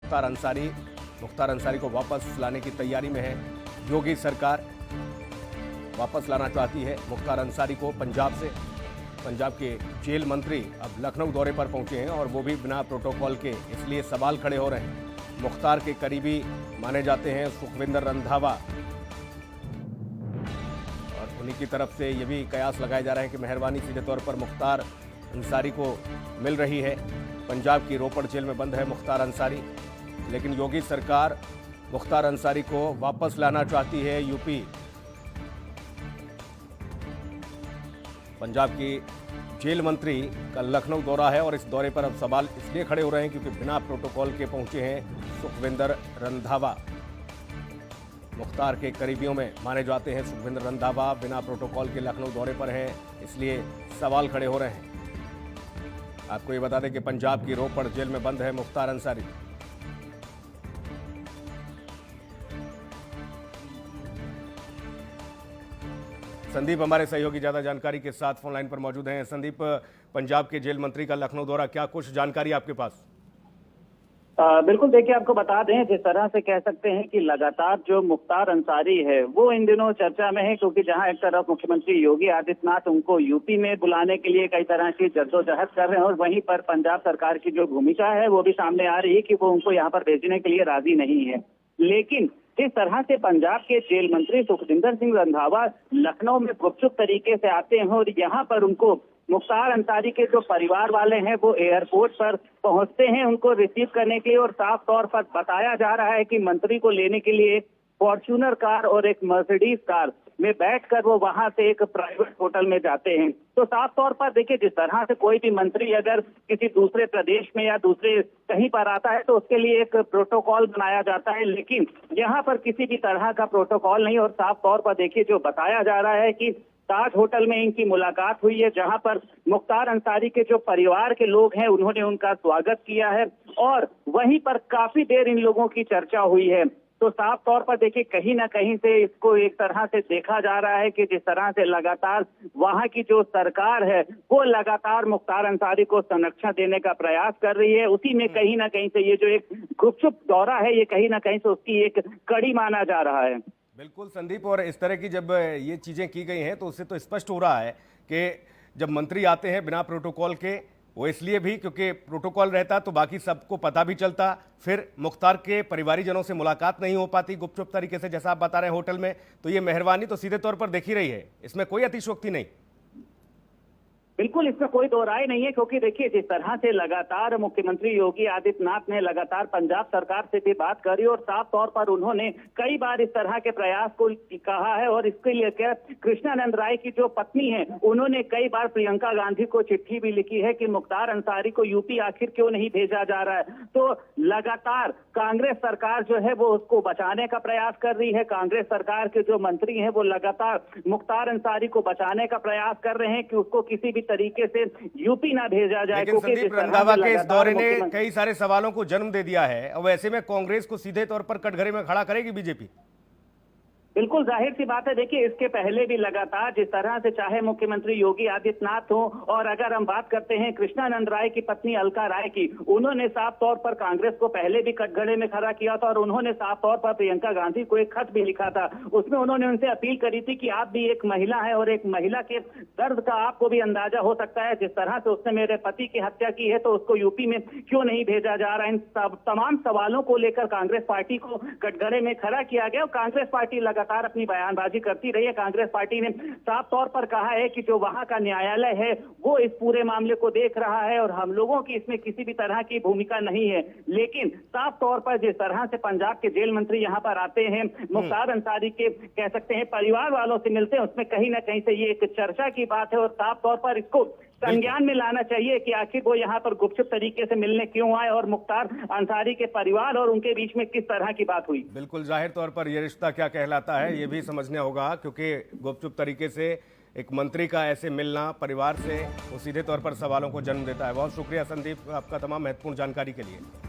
मुख्तार अंसारी को वापस लाने की तैयारी में है। योगी सरकार वापस लाना चाहती है मुख्तार अंसारी को पंजाब से। पंजाब के जेल मंत्री अब लखनऊ दौरे पर पहुंचे हैं और वो भी बिना प्रोटोकॉल के, इसलिए सवाल खड़े हो रहे हैं। मुख्तार के करीबी माने जाते हैं सुखविंदर रंधावा, और उन्हीं की तरफ से ये भी कयास लगाए जा रहे हैं कि मेहरबानी सीधे तौर पर मुख्तार अंसारी को मिल रही है। पंजाब की रोपड़ जेल में बंद है मुख्तार अंसारी, लेकिन योगी सरकार मुख्तार अंसारी को वापस लाना चाहती है। यूपी पंजाब की जेल मंत्री का लखनऊ दौरा है और इस दौरे पर अब सवाल इसलिए खड़े हो रहे हैं क्योंकि बिना प्रोटोकॉल के पहुंचे हैं सुखविंदर रंधावा। मुख्तार के करीबियों में माने जाते हैं सुखविंदर रंधावा, बिना प्रोटोकॉल के लखनऊ दौरे पर हैं, इसलिए सवाल खड़े हो रहे हैं। आपको ये बता दें कि पंजाब की रोपड़ जेल में बंद है मुख्तार अंसारी। संदीप हमारे सहयोगी ज्यादा जानकारी के साथ फोन लाइन पर मौजूद हैं। संदीप, पंजाब के जेल मंत्री का लखनऊ दौरा, क्या कुछ जानकारी आपके पास? बिल्कुल, देखिए आपको बता दें, जिस तरह से कह सकते हैं कि लगातार जो मुख्तार अंसारी है वो इन दिनों चर्चा में है, क्योंकि जहां एक तरफ मुख्यमंत्री योगी आदित्यनाथ उनको यूपी में बुलाने के लिए कई तरह की जद्दोजहद कर रहे हैं और वहीं पर पंजाब सरकार की जो भूमिका है वो भी सामने आ रही है कि वो उनको यहाँ पर भेजने के लिए राजी नहीं है। लेकिन जिस तरह से पंजाब के जेल मंत्री सुखविंदर सिंह रंधावा लखनऊ में गुपचुप तरीके से आते हैं और यहाँ पर उनको मुख्तार अंसारी के जो परिवार वाले हैं वो एयरपोर्ट पर पहुंचते हैं उनको रिसीव करने के लिए, और साफ तौर पर बताया जा रहा है कि मंत्री को लेने के लिए फॉर्च्यूनर कार और एक मर्सिडीज कार में बैठकर वो वहां से एक प्राइवेट होटल में जाते हैं। तो साफ तौर पर देखिए, जिस तरह से कोई भी मंत्री अगर किसी दूसरे प्रदेश में या दूसरे कहीं पर आता है तो उसके लिए एक प्रोटोकॉल बनाया जाता है, लेकिन यहाँ पर किसी भी तरह का प्रोटोकॉल नहीं। और साफ तौर पर देखिए, जो बताया जा रहा है कि ताज होटल में इनकी मुलाकात हुई है, जहां पर मुख्तार अंसारी के जो परिवार के लोग हैं उन्होंने उनका स्वागत किया है और वहीं पर काफी देर इन लोगों की चर्चा हुई है। तो साफ तौर पर देखिए, कहीं ना कहीं से इसको एक तरह से देखा जा रहा है कि जिस तरह से लगातार वहां की जो सरकार है वो लगातार मुख्तार अंसारी को संरक्षण देने का प्रयास कर रही है, उसी में कहीं ना कहीं से ये जो एक गुपचुप दौरा है ये कहीं ना कहीं से उसकी एक कड़ी माना जा रहा है। बिल्कुल संदीप, और इस तरह की जब ये चीजें की गई हैं तो उससे तो स्पष्ट हो रहा है कि जब मंत्री आते हैं बिना प्रोटोकॉल के, वो इसलिए भी क्योंकि प्रोटोकॉल रहता तो बाकी सबको पता भी चलता, फिर मुख्तार के परिवारीजनों से मुलाकात नहीं हो पाती गुपचुप तरीके से, जैसा आप बता रहे हैं होटल में। तो ये मेहरबानी तो सीधे तौर पर देखी रही है, इसमें कोई अतिशयोक्ति नहीं। बिल्कुल, इसमें कोई दो राय नहीं है, क्योंकि देखिए जिस तरह से लगातार मुख्यमंत्री योगी आदित्यनाथ ने लगातार पंजाब सरकार से भी बात करी और साफ तौर पर उन्होंने कई बार इस तरह के प्रयास को कहा है, और इसके लिए कृष्णानंद राय की जो पत्नी है उन्होंने कई बार प्रियंका गांधी को चिट्ठी भी लिखी है कि मुख्तार अंसारी को यूपी आखिर क्यों नहीं भेजा जा रहा है। तो लगातार कांग्रेस सरकार जो है वो उसको बचाने का प्रयास कर रही है। कांग्रेस सरकार के जो मंत्री हैं वो लगातार मुख्तार अंसारी को बचाने का प्रयास कर रहे हैं कि उसको किसी भी तरीके से यूपी ना भेजा जाए। लेकिन संदीप, रंधावा के इस दौरे ने कई सारे सवालों को जन्म दे दिया है, और वैसे में कांग्रेस को सीधे तौर पर कटघरे में खड़ा करेगी बीजेपी। बिल्कुल जाहिर सी बात है। देखिए, इसके पहले भी लगातार जिस तरह से चाहे मुख्यमंत्री योगी आदित्यनाथ हो, और अगर हम बात करते हैं कृष्णानंद राय की पत्नी अलका राय की, उन्होंने साफ तौर पर कांग्रेस को पहले भी कटघरे में खड़ा किया था और उन्होंने साफ तौर पर प्रियंका गांधी को एक खत भी लिखा था। उसमें उन्होंने उनसे अपील करी थी कि आप भी एक महिला है और एक महिला के दर्द का आपको भी अंदाजा हो सकता है। जिस तरह से उसने मेरे पति की हत्या की है तो उसको यूपी में क्यों नहीं भेजा जा रहा है। इन तमाम सवालों को लेकर कांग्रेस पार्टी को कटघरे में खड़ा किया गया और कांग्रेस पार्टी लगातार अपनी बयानबाजी करती रही है। कांग्रेस पार्टी ने साफ तौर पर कहा है कि जो वहां का न्यायालय है वो इस पूरे मामले को देख रहा है और हम लोगों की इसमें किसी भी तरह की भूमिका नहीं है। लेकिन साफ तौर पर जिस तरह से पंजाब के जेल मंत्री यहां पर आते हैं, मुख्तार अंसारी के कह सकते हैं परिवार वालों से मिलते हैं, उसमें कहीं ना कहीं से ये एक चर्चा की बात है और साफ तौर पर इसको संज्ञान में लाना चाहिए कि आखिर वो यहाँ पर गुपचुप तरीके से मिलने क्यों आए और मुख्तार अंसारी के परिवार और उनके बीच में किस तरह की बात हुई। बिल्कुल, जाहिर तौर पर यह रिश्ता क्या कहलाता है ये भी समझने होगा, क्योंकि गुपचुप तरीके से एक मंत्री का ऐसे मिलना परिवार से वो सीधे तौर पर सवालों को जन्म देता है। बहुत शुक्रिया संदीप, आपका तमाम महत्वपूर्ण जानकारी के लिए।